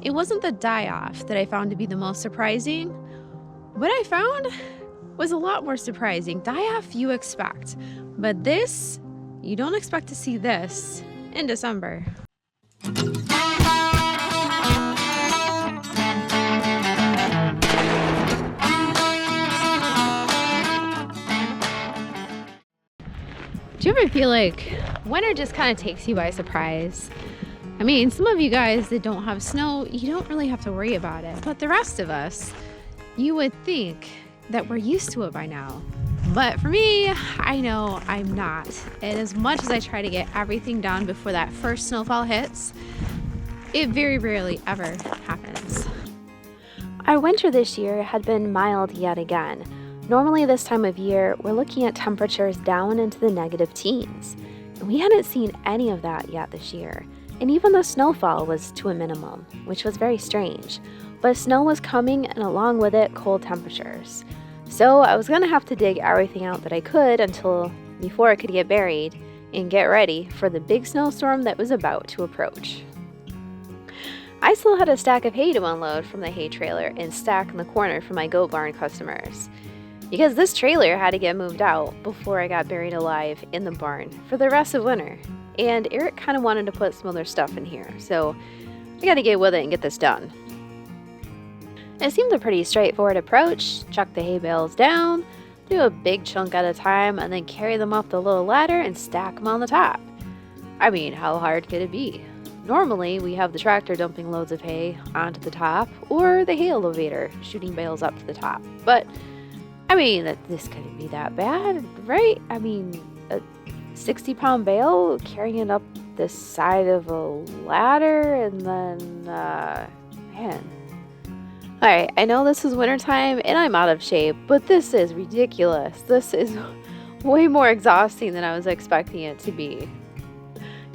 it wasn't the die-off that I found to be the most surprising. What I found was a lot more surprising. Die-off you expect, but this, you don't expect to see this in December. Do you ever feel like winter just kind of takes you by surprise? I mean, some of you guys that don't have snow, you don't really have to worry about it. But the rest of us, you would think that we're used to it by now. But for me, I know I'm not. And as much as I try to get everything done before that first snowfall hits, it very rarely ever happens. Our winter this year had been mild yet again. Normally this time of year, we're looking at temperatures down into the negative teens. And we hadn't seen any of that yet this year. And even the snowfall was to a minimum, which was very strange. But snow was coming, and along with it, cold temperatures. So I was gonna have to dig everything out that I could before it could get buried and get ready for the big snowstorm that was about to approach. I still had a stack of hay to unload from the hay trailer and stack in the corner for my goat barn customers, because this trailer had to get moved out before I got buried alive in the barn for the rest of winter. And Eric kind of wanted to put some other stuff in here, so I got to get with it and get this done. It seemed a pretty straightforward approach. Chuck the hay bales down, do a big chunk at a time, and then carry them up the little ladder and stack them on the top. I mean, how hard could it be? Normally, we have the tractor dumping loads of hay onto the top, or the hay elevator shooting bales up to the top. But, I mean, this couldn't be that bad, right? I mean, a 60-pound bale carrying it up the side of a ladder, and then, man. Alright, I know this is wintertime and I'm out of shape, but this is ridiculous. This is way more exhausting than I was expecting it to be.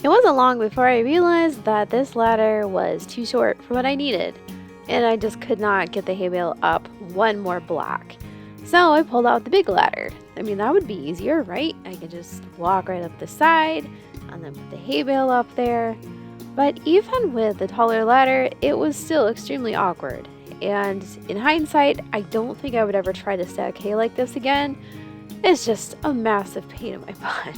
It wasn't long before I realized that this ladder was too short for what I needed, and I just could not get the hay bale up one more block. So I pulled out the big ladder. I mean, that would be easier, right? I could just walk right up the side and then put the hay bale up there. But even with the taller ladder, it was still extremely awkward. And in hindsight, I don't think I would ever try to stack hay like this again. It's just a massive pain in my butt.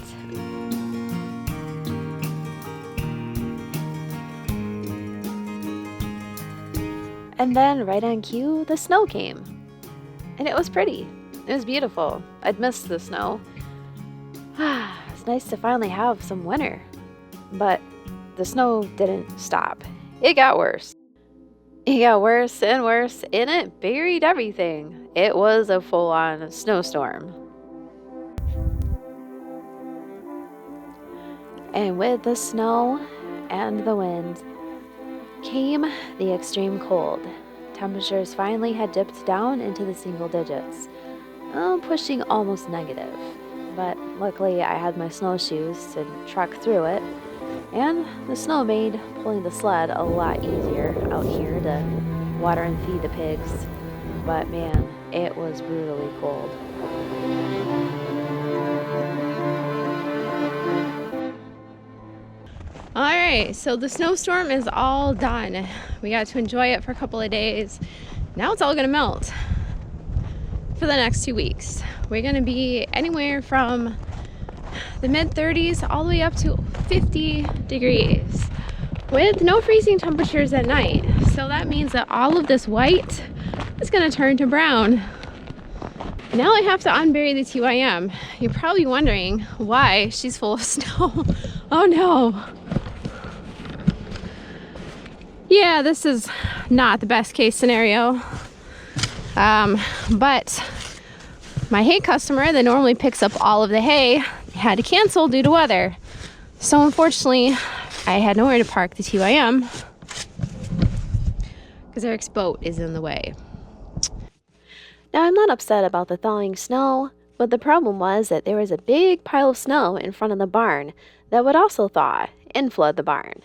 And then right on cue, the snow came. And it was pretty. It was beautiful. I'd missed the snow. It's nice to finally have some winter. But the snow didn't stop. It got worse. It got worse and worse, and it buried everything. It was a full-on snowstorm. And with the snow and the wind came the extreme cold. Temperatures finally had dipped down into the single digits, pushing almost negative. But luckily I had my snowshoes to truck through it, and the snow made pulling the sled a lot easier out here to water and feed the pigs. But man, it was brutally cold. Alright, so the snowstorm is all done. We got to enjoy it for a couple of days. Now it's all going to melt for the next 2 weeks. We're going to be anywhere from the mid-30s all the way up to 50 degrees with no freezing temperatures at night. So that means that all of this white is going to turn to brown. Now I have to unbury the TYM. You're probably wondering why she's full of snow. Oh no. Yeah, this is not the best case scenario. But my hay customer that normally picks up all of the hay had to cancel due to weather. So unfortunately, I had nowhere to park the TYM because Eric's boat is in the way. Now, I'm not upset about the thawing snow, but the problem was that there was a big pile of snow in front of the barn that would also thaw and flood the barn.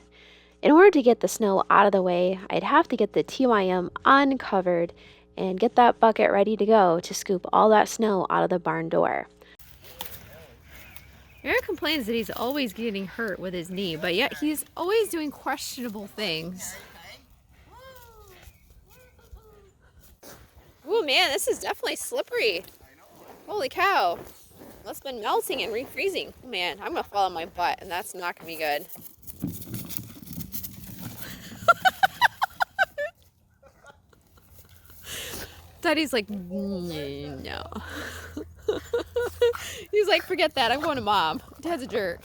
In order to get the snow out of the way, I'd have to get the TYM uncovered and get that bucket ready to go to scoop all that snow out of the barn door. Eric complains that he's always getting hurt with his knee, but yet he's always doing questionable things. Oh man, this is definitely slippery. Holy cow. That's been melting and refreezing. Oh man, I'm gonna fall on my butt and that's not gonna be good. Daddy's like, no. He's like, forget that, I'm going to mom. Dad's a jerk.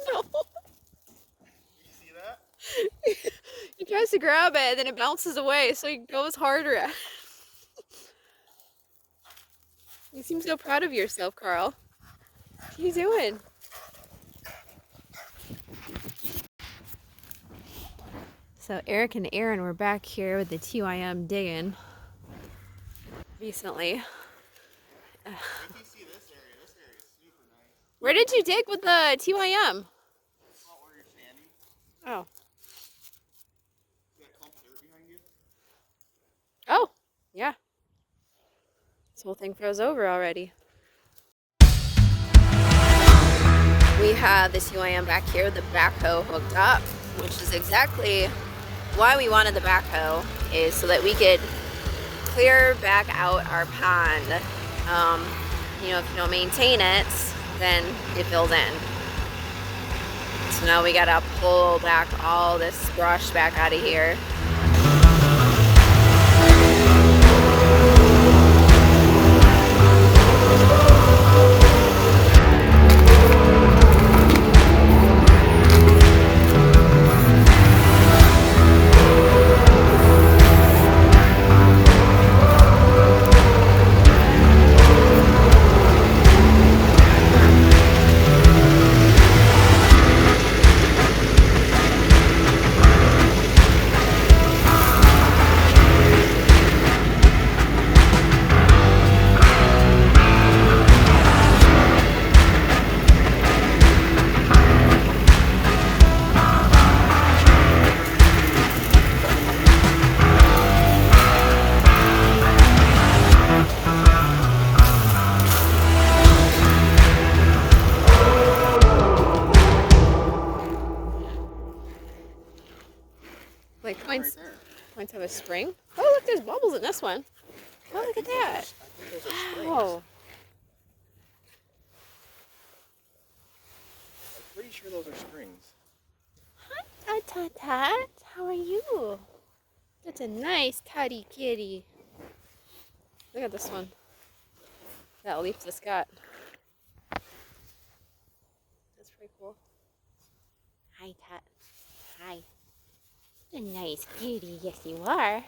No. You see that? He tries to grab it, then it bounces away, so he goes harder at it. You seem so proud of yourself, Carl. What are you doing? So Eric and Aaron were back here with the TYM digging recently. Wait till you see this area. This area is super nice. Where did you dig with the TYM? It's not where you're standing. Oh. See that clump of dirt behind you? Oh, yeah. This whole thing froze over already. We have the TYM back here with the backhoe hooked up, which is exactly why we wanted the backhoe, is so that we could clear back out our pond. You know, if you don't maintain it, then it fills in. So now we gotta pull back all this brush back out of here. Like points, Right there. points of a spring. Oh, look, there's bubbles in this one. Oh, look at that. I think those are springs. Oh, I'm pretty sure those are springs. hi, Tut Tut. How are you? That's a nice teddy kitty. Look at this one. That leaf just got. That's pretty cool. Hi, Tut. Hi. A nice kitty, yes you are.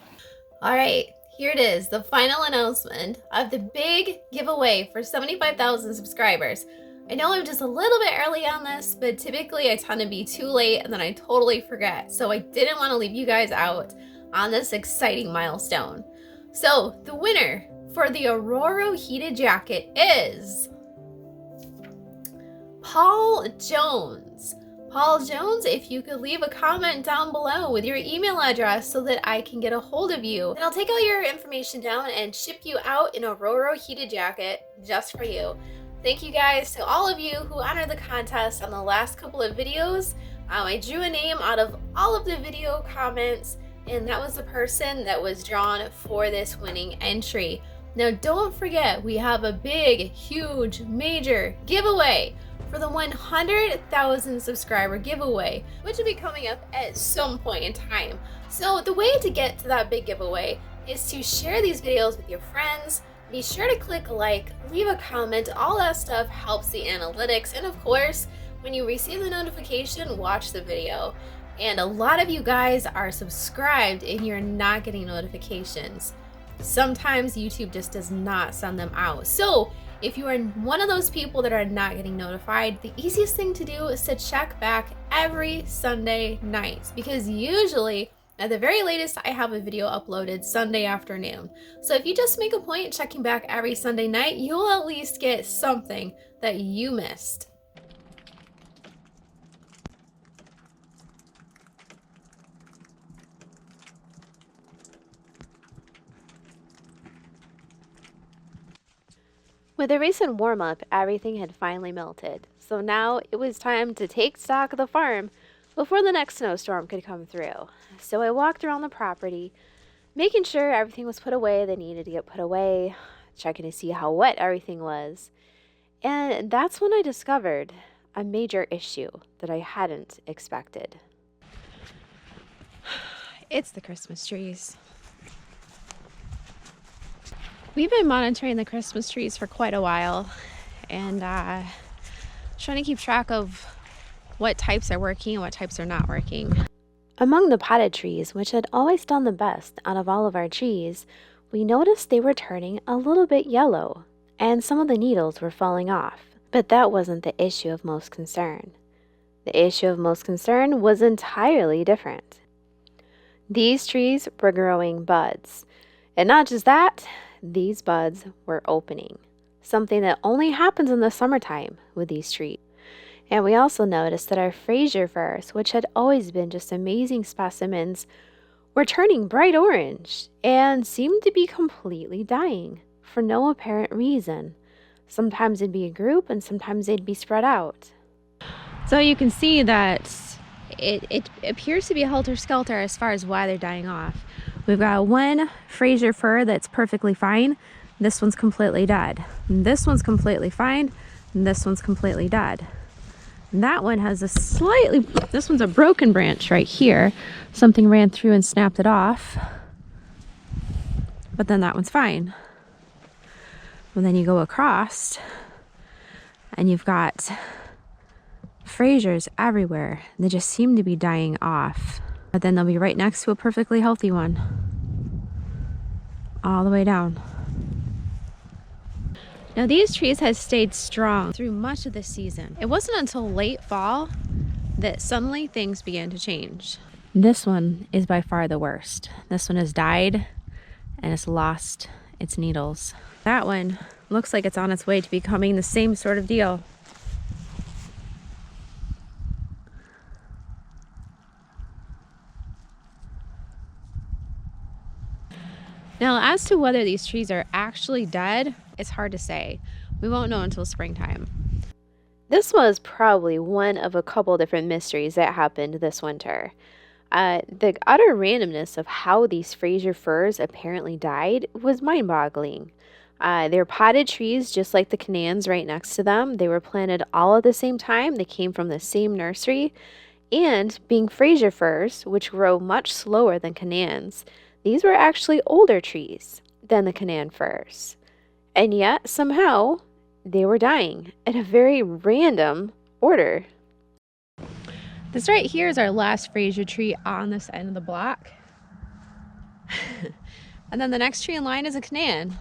All right, here it is, the final announcement of the big giveaway for 75,000 subscribers. I know I'm just a little bit early on this, but typically I tend to be too late and then I totally forget. So I didn't want to leave you guys out on this exciting milestone. So the winner for the Aurora heated jacket is Paul Jones. Paul Jones, if you could leave a comment down below with your email address so that I can get a hold of you. And I'll take all your information down and ship you out an Aurora heated jacket just for you. Thank you guys to all of you who entered the contest on the last couple of videos. I drew a name out of all of the video comments, and that was the person that was drawn for this winning entry. Now don't forget, we have a big, huge, major giveaway for the 100,000 subscriber giveaway, which will be coming up at some point in time. So the way to get to that big giveaway is to share these videos with your friends. Be sure to click like, leave a comment, all that stuff helps the analytics. And of course, when you receive the notification, watch the video. And a lot of you guys are subscribed and you're not getting notifications. Sometimes YouTube just does not send them out. So if you are one of those people that are not getting notified, the easiest thing to do is to check back every Sunday night, because usually at the very latest I have a video uploaded Sunday afternoon. So if you just make a point checking back every Sunday night, you'll at least get something that you missed. With the recent warm-up, everything had finally melted, so now it was time to take stock of the farm. before the next snowstorm could come through. So I walked around the property, making sure everything was put away that needed to get put away, checking to see how wet everything was. And that's when I discovered a major issue that I hadn't expected. It's the Christmas trees. We've been monitoring the Christmas trees for quite a while and trying to keep track of what types are working and what types are not working. Among the potted trees, which had always done the best out of all of our trees, we noticed they were turning a little bit yellow, and some of the needles were falling off. But that wasn't the issue of most concern. The issue of most concern was entirely different. These trees were growing buds. And not just that, these buds were opening. Something that only happens in the summertime with these trees. And we also noticed that our Fraiser Firs, which had always been just amazing specimens, were turning bright orange and seemed to be completely dying for no apparent reason. Sometimes it'd be a group and sometimes they'd be spread out. So you can see that it appears to be helter-skelter as far as why they're dying off. We've got one Fraiser Fir that's perfectly fine. This one's completely dead. This one's completely fine. And this one's completely dead. And that one has this one's a broken branch right here. Something ran through and snapped it off. But then that one's fine. Well, then you go across and you've got Fraisers everywhere. They just seem to be dying off. But then they'll be right next to a perfectly healthy one. All the way down. Now these trees have stayed strong through much of the season. It wasn't until late fall that suddenly things began to change. This one is by far the worst. This one has died and it's lost its needles. That one looks like it's on its way to becoming the same sort of deal. Now, as to whether these trees are actually dead, it's hard to say. We won't know until springtime. This was probably one of a couple different mysteries that happened this winter. The utter randomness of how these Fraiser Firs apparently died was mind-boggling. They're potted trees just like the Canans right next to them. They were planted all at the same time. They came from the same nursery. And being Fraiser Firs, which grow much slower than Canans, these were actually older trees than the Canan firs. And yet, somehow, they were dying in a very random order. This right here is our last Fraiser tree on this end of the block. And then the next tree in line is a Canan.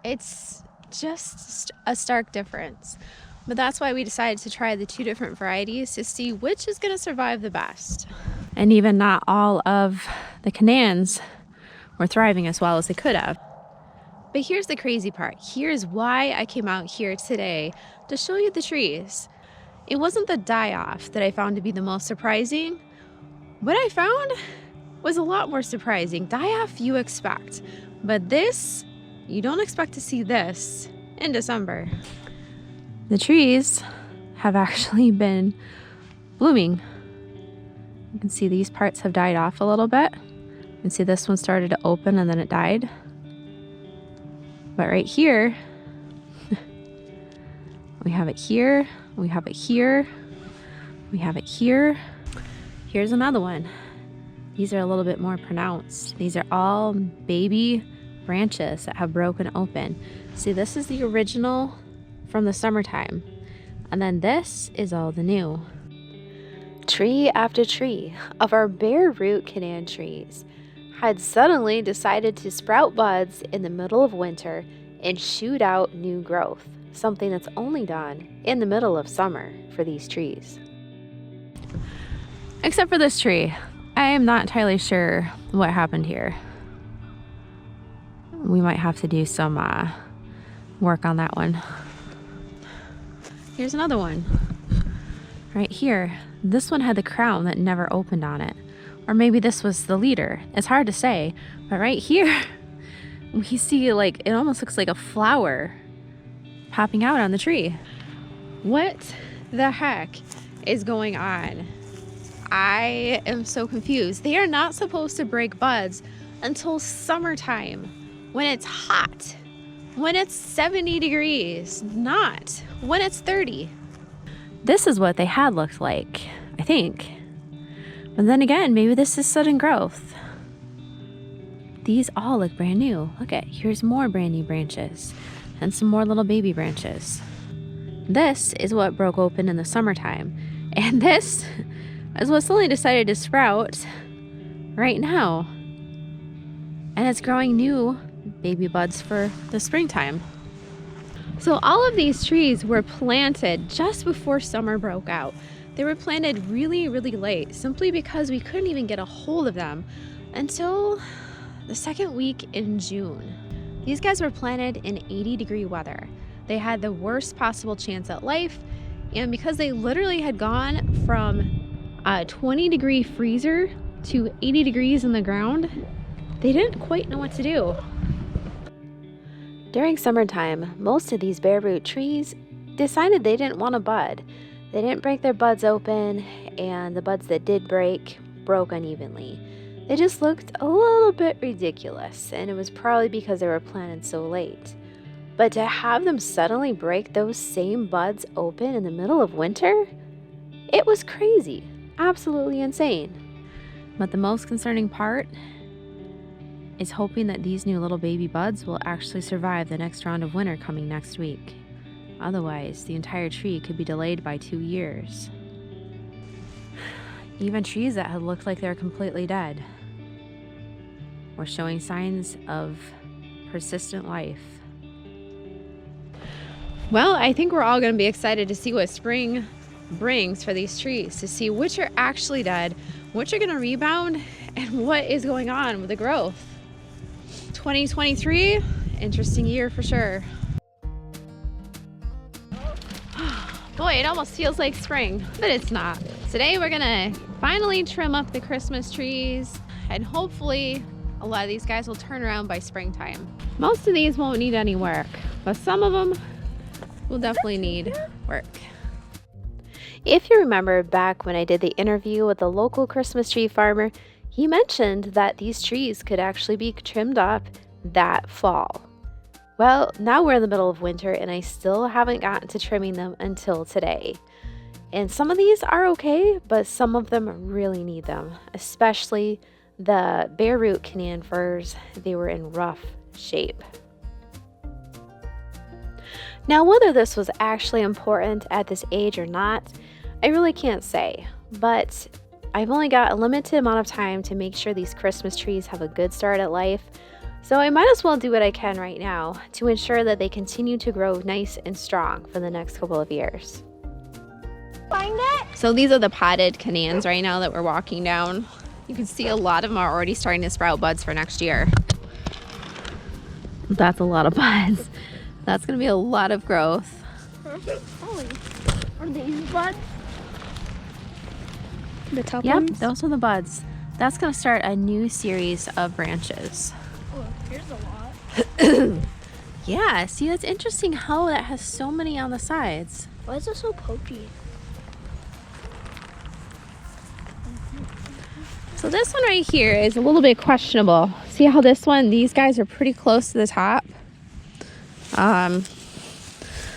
It's just a stark difference. But that's why we decided to try the two different varieties to see which is going to survive the best. And even not all of the Canans were thriving as well as they could have. But here's the crazy part. Here's why I came out here today to show you the trees. It wasn't the die-off that I found to be the most surprising. What I found was a lot more surprising. Die-off you expect, but this, you don't expect to see this in December. The trees have actually been blooming. You can see these parts have died off a little bit. You can see this one started to open and then it died. But right here, we have it here, we have it here, we have it here. Here's another one. These are a little bit more pronounced. These are all baby branches that have broken open. See, this is the original from the summertime. And then this is all the new. Tree after tree of our bare root Canan trees had suddenly decided to sprout buds in the middle of winter and shoot out new growth, something that's only done in the middle of summer for these trees. Except for this tree. I am not entirely sure what happened here. We might have to do some work on that one. Here's another one. Right here. This one had the crown that never opened on it. Or maybe this was the leader. It's hard to say. But right here, we see like, it almost looks like a flower popping out on the tree. What the heck is going on? I am so confused. They are not supposed to break buds until summertime when it's hot, when it's 70 degrees, not when it's 30. This is what they had looked like, I think. But then again, maybe this is sudden growth. These all look brand new. Look at, here's more brand new branches and some more little baby branches. This is what broke open in the summertime. And this is what suddenly decided to sprout right now. And it's growing new baby buds for the springtime. So all of these trees were planted just before summer broke out. They were planted really, really late, simply because we couldn't even get a hold of them until the second week in June. These guys were planted in 80-degree weather. They had the worst possible chance at life, and because they literally had gone from a 20-degree freezer to 80 degrees in the ground, they didn't quite know what to do. During summertime, most of these bare root trees decided they didn't want to bud. They didn't break their buds open, and the buds that did break broke unevenly. They just looked a little bit ridiculous, and it was probably because they were planted so late. But to have them suddenly break those same buds open in the middle of winter, it was crazy, absolutely insane. But the most concerning part is hoping that these new little baby buds will actually survive the next round of winter coming next week. Otherwise, the entire tree could be delayed by 2 years. Even trees that had looked like they're completely dead were showing signs of persistent life. Well, I think we're all going to be excited to see what spring brings for these trees, to see which are actually dead, which are going to rebound, and what is going on with the growth. 2023, interesting year for sure. Boy, it almost feels like spring, but it's not. Today we're gonna finally trim up the Christmas trees, and hopefully a lot of these guys will turn around by springtime. Most of these won't need any work, but some of them will definitely need work. If you remember back when I did the interview with the local Christmas tree farmer, he mentioned that these trees could actually be trimmed up that fall. Well, now we're in the middle of winter and I still haven't gotten to trimming them until today. And some of these are okay, but some of them really need them, especially the bare root Canadian firs. They were in rough shape. Now, whether this was actually important at this age or not, I really can't say, but I've only got a limited amount of time to make sure these Christmas trees have a good start at life, so I might as well do what I can right now to ensure that they continue to grow nice and strong for the next couple of years. Find it? So these are the potted Canadians right now that we're walking down. You can see a lot of them are already starting to sprout buds for next year. That's a lot of buds. That's going to be a lot of growth. Are these buds? The top Yep, ones? those are the buds. That's going to start a new series of branches. Oh, here's a lot. Yeah, see, that's interesting how that has so many on the sides. Why is it so pokey? So this one right here is a little bit questionable. See how this one, these guys are pretty close to the top.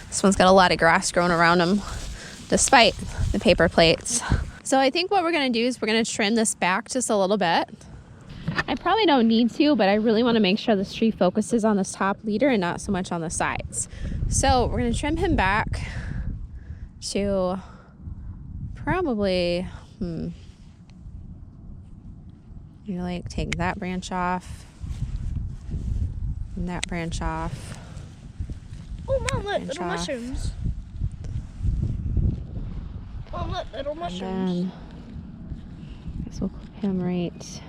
This one's got a lot of grass growing around them despite the paper plates. So I think what we're gonna do is we're gonna trim this back just a little bit. I probably don't need to, but I really wanna make sure this tree focuses on this top leader and not so much on the sides. So we're gonna trim him back to probably, you like take that branch off and that branch off. Oh, Mom, look, Branch little off. mushrooms. Mom, look, little mushrooms. And then I guess we'll clip him right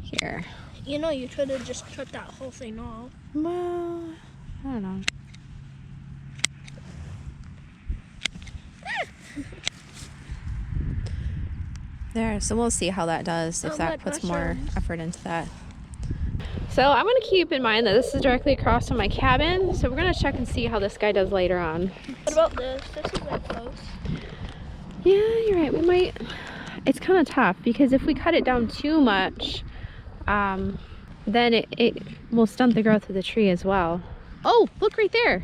here. You know, you could have just cut that whole thing off. Well, I don't know. There, so we'll see how that does, if Oh, that look, puts more mushrooms. effort into that. So I'm going to keep in mind that this is directly across from my cabin, so we're going to check and see how this guy does later on. What about this? This is like close. Yeah, you're right. We might it's kind of tough because if we cut it down too much, then it will stunt the growth of the tree as well. Oh, look right there.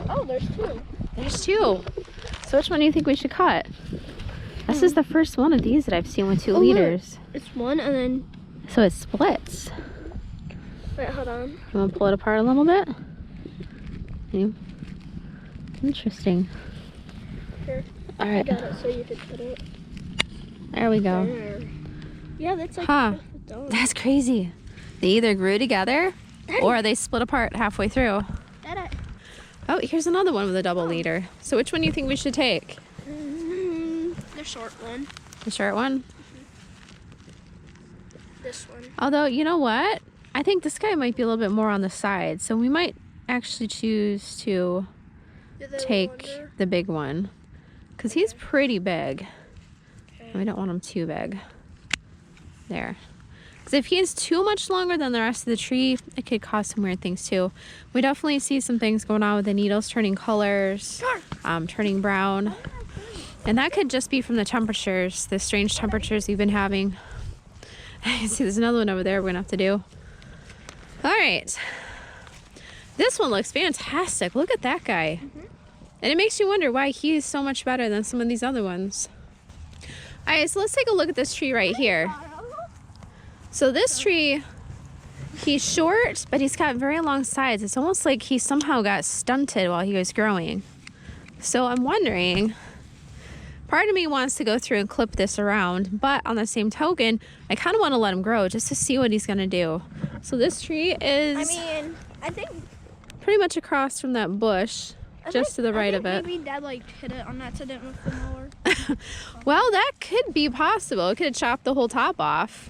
Oh, there's two. There's two. So which one do you think we should cut? This is the first one of these that I've seen with 2 leaders. It's one and then... So it splits. Wait, hold on. You want to pull it apart a little bit? Yeah. Interesting. Here. All I right. got it so you can put it There we go. there. Yeah, that's like... Huh. Done. That's crazy. They either grew together or they split apart halfway through. That Oh, here's another one with a double leader. So which one do you think we should take? the short one. The short one? This one. Although, you know what? I think this guy might be a little bit more on the side. So we might actually choose to take the big one. Because he's pretty big. Okay. We don't want him too big. There. Because if he's too much longer than the rest of the tree, it could cause some weird things too. We definitely see some things going on with the needles turning colors, turning brown. And that could just be from the temperatures, the strange temperatures we've been having. See, there's another one over there we're going to have to do. All right. This one looks fantastic. Look at that guy. And it makes you wonder why he's so much better than some of these other ones. All right, so let's take a look at this tree right here. So this tree, he's short, but he's got very long sides. It's almost like he somehow got stunted while he was growing. So I'm wondering, part of me wants to go through and clip this around, but on the same token, I kind of want to let him grow just to see what he's going to do. So this tree is I think pretty much across from that bush, just to the right of it. Maybe Dad hit it on accident with the mower. Well, that could be possible. It could have chopped the whole top off.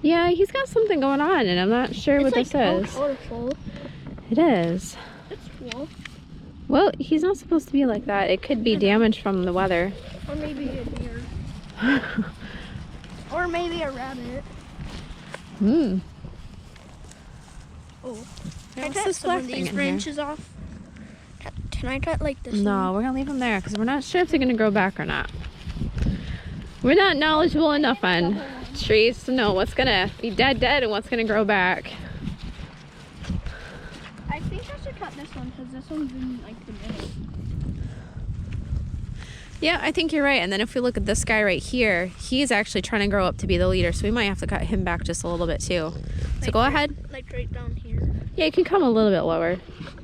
Yeah, he's got something going on, and I'm not sure what this is. Colorful. It is. It's cool. Well, he's not supposed to be like that. It could be damage from the weather. Or maybe a deer. Or maybe a rabbit. Hmm. Oh. Yeah, Can I what's cut this some black of thing these in here? branches off? Can I cut like this? No, we're gonna leave them there because we're not sure if they're gonna grow back or not. We're not knowledgeable enough on trees to know what's gonna be dead and what's gonna grow back. I think I should cut this one because this one's in like the middle. Yeah, I think you're right. And then if we look at this guy right here, he's actually trying to grow up to be the leader, so we might have to cut him back just a little bit too. So go ahead. Like right down here. Yeah, you can come a little bit lower.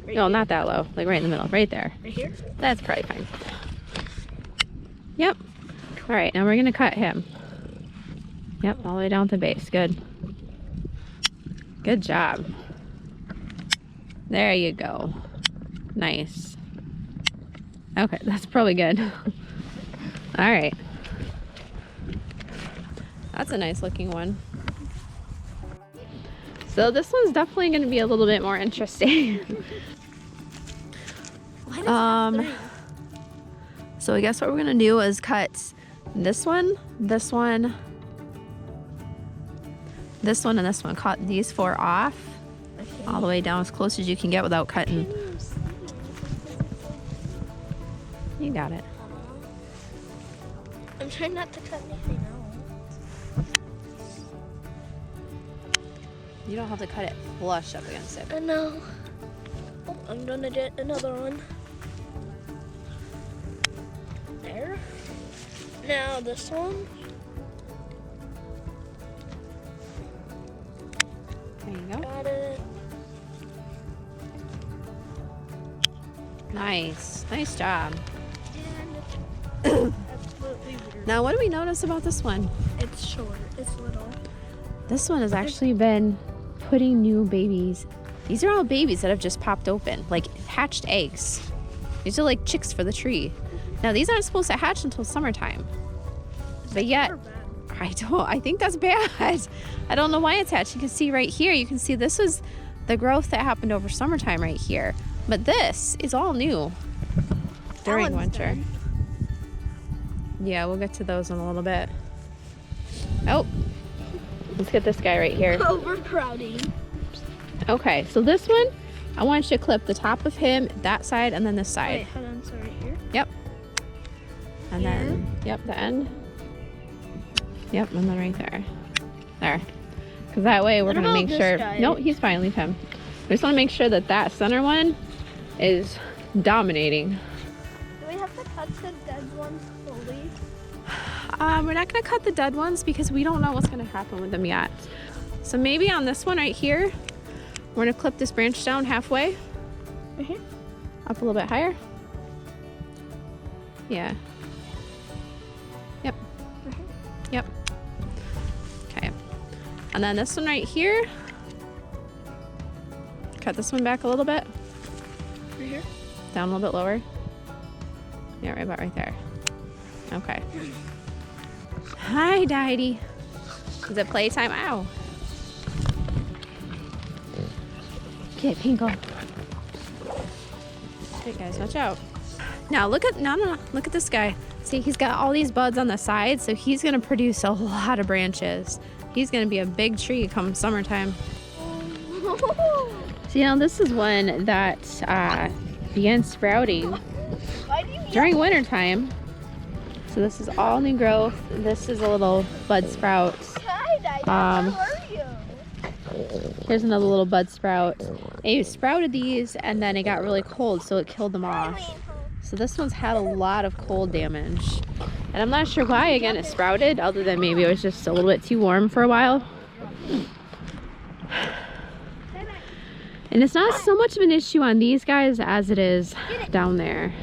Right No, here? not that low. Like right in the middle, right there. Right here? That's probably fine. Yep. All right, now we're gonna cut him. Yep, all the way down to the base. Good. Good job. There you go. Nice. Okay, that's probably good. All right. That's a nice looking one. So this one's definitely going to be a little bit more interesting. So I guess what we're going to do is cut this one, this one, this one, and this one. Cut these 4 off all the way down as close as you can get without cutting. You got it. I'm trying not to cut anything out. You don't have to cut it flush up against it. I know. Oh, I'm gonna get another one. There. Now this one. There you go. Got it. Nice. Nice job. And absolutely weird. Now, what do we notice about this one? It's short. It's little. This one has actually been putting new babies. These are all babies that have just popped open, like hatched eggs. These are like chicks for the tree. Now, these aren't supposed to hatch until summertime. But yet, I think that's bad. I don't know why it's hatched. You can see right here, you can see this is the growth that happened over summertime right here. But this is all new during winter. Done. Yeah, we'll get to those in a little bit. Oh, let's get this guy right here. Overcrowding. Okay, so this one, I want you to clip the top of him, that side, and then this side. Wait, hold on. So right here. Yep. And then, yep, the end. Yep, and then right there. There. Because that way we're going to make sure... No, he's fine. Leave him. We just want to make sure that that center one is dominating. Do we have to cut the dead ones fully? We're not going to cut the dead ones because we don't know what's going to happen with them yet. So maybe on this one right here, we're going to clip this branch down halfway. Up a little bit higher. Yeah. Yep. Yep. Okay. And then this one right here, cut this one back a little bit. Right here? Down a little bit lower. Yeah, right about right there. Okay. Hi, Daddy. Is it playtime? Ow. Okay, Pinkle. Okay, guys, watch out. Now look at look at this guy. See, he's got all these buds on the side, so he's gonna produce a lot of branches. He's gonna be a big tree come summertime. So, you know, this is one that began sprouting during wintertime. So this is all new growth. This is a little bud sprout. Hi, Daddy. How are you? Here's another little bud sprout. It sprouted these and then it got really cold, so it killed them off. So this one's had a lot of cold damage. And I'm not sure why, again, it sprouted, other than maybe it was just a little bit too warm for a while. And it's not so much of an issue on these guys as it is down there.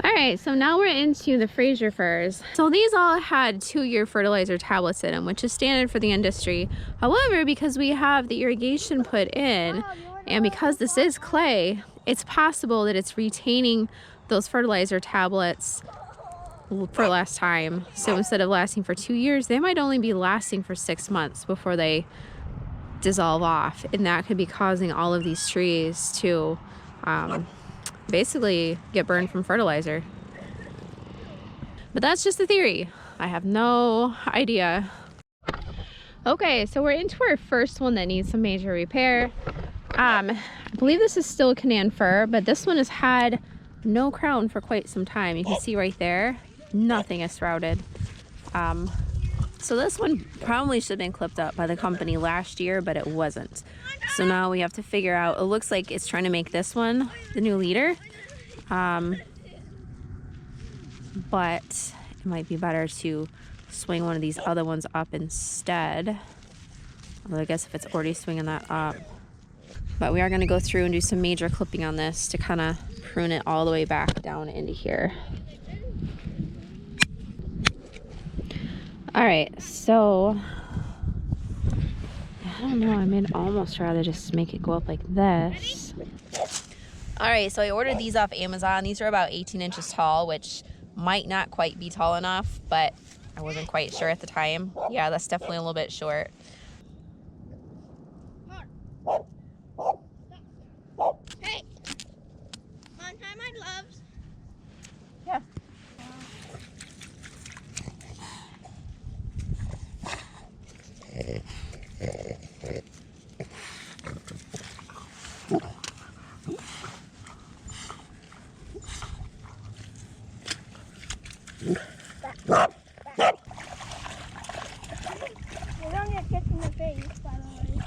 Alright, so now we're into the Fraiser Firs. So these all had 2-year fertilizer tablets in them, which is standard for the industry. However, because we have the irrigation put in, and because this is clay, it's possible that it's retaining those fertilizer tablets for less time. So instead of lasting for 2 years, they might only be lasting for 6 months before they dissolve off. And that could be causing all of these trees to basically get burned from fertilizer. But that's just a theory. I have no idea. Okay, so we're into our first one that needs some major repair. I believe this is still Canaan fir, but this one has had no crown for quite some time. You can see right there, nothing is sprouted. So this one probably should have been clipped up by the company last year, but it wasn't. So now we have to figure out, it looks like it's trying to make this one the new leader. But it might be better to swing one of these other ones up instead. Although I guess if it's already swinging that up. But we are going to go through and do some major clipping on this to kind of prune it all the way back down into here. Alright, so I don't know, I mean, almost rather just make it go up like this. Alright, so I ordered these off Amazon. These are about 18 inches tall, which might not quite be tall enough, but I wasn't quite sure at the time. Yeah, that's definitely a little bit short. Hey! Untie my gloves. Yeah. You don't get kicked in the face, by the way.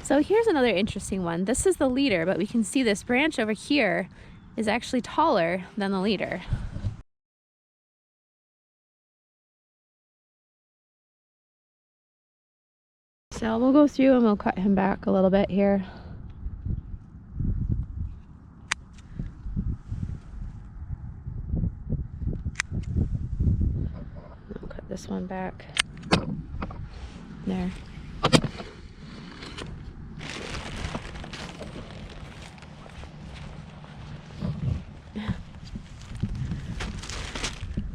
So here's another interesting one. This is the leader, but we can see this branch over here is actually taller than the leader. So we'll go through and we'll cut him back a little bit here. I'll cut this one back. There.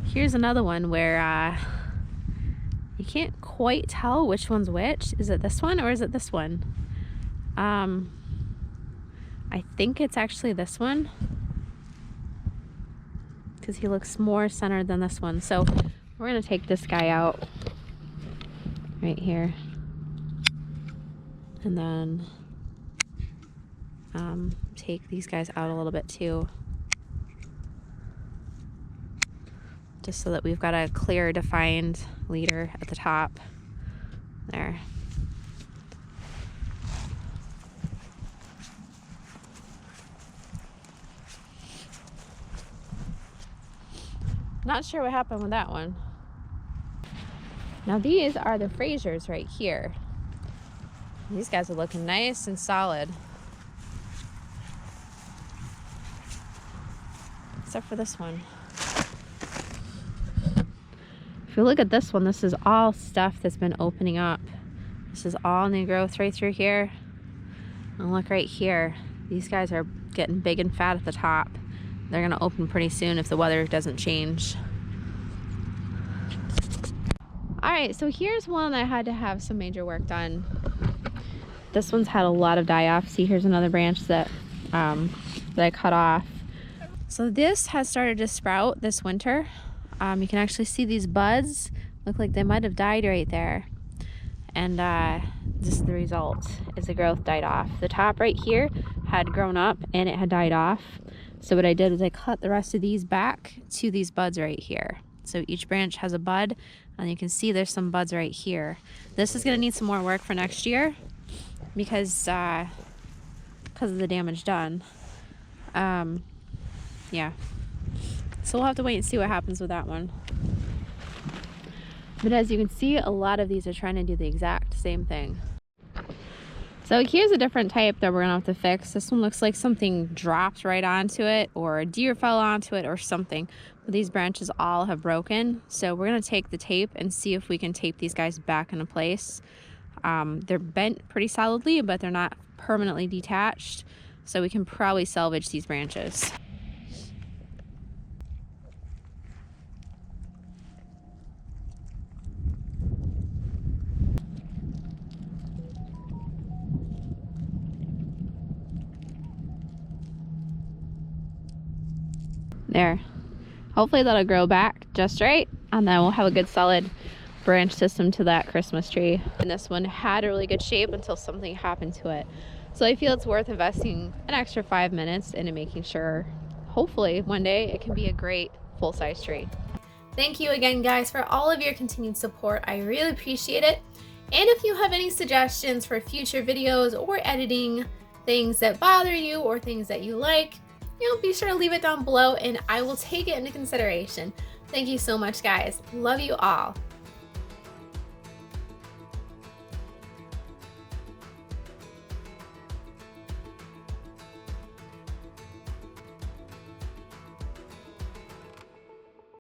Here's another one where you can't quite tell which one's which. Is it this one or is it this one? I think it's actually this one because he looks more centered than this one. So we're gonna take this guy out right here, and then take these guys out a little bit too, just so that we've got a clear defined leader at the top there. Not sure what happened with that one. Now these are the Fraisers right here. These guys are looking nice and solid. Except for this one. If you look at this one, this is all stuff that's been opening up. This is all new growth right through here. And look right here. These guys are getting big and fat at the top. They're gonna open pretty soon if the weather doesn't change. All right, so here's one that had to have some major work done. This one's had a lot of die off. See, here's another branch that I cut off. So this has started to sprout this winter. You can actually see these buds look like they might have died right there. And this is the result, is the growth died off. The top right here had grown up and it had died off. So what I did was I cut the rest of these back to these buds right here. So each branch has a bud, and you can see there's some buds right here. This is gonna need some more work for next year because of the damage done. Yeah. So we'll have to wait and see what happens with that one. But as you can see, a lot of these are trying to do the exact same thing. So here's a different type that we're gonna have to fix. This one looks like something dropped right onto it, or a deer fell onto it or something. But these branches all have broken. So we're gonna take the tape and see if we can tape these guys back into place. They're bent pretty solidly, but they're not permanently detached. So we can probably salvage these branches. There. Hopefully that'll grow back just right, and then we'll have a good solid branch system to that Christmas tree. And this one had a really good shape until something happened to it. So I feel it's worth investing an extra 5 minutes into making sure, hopefully one day, it can be a great full-size tree. Thank you again, guys, for all of your continued support. I really appreciate it. And if you have any suggestions for future videos or editing, things that bother you or things that you like, be sure to leave it down below and I will take it into consideration. Thank you so much, guys. Love you all.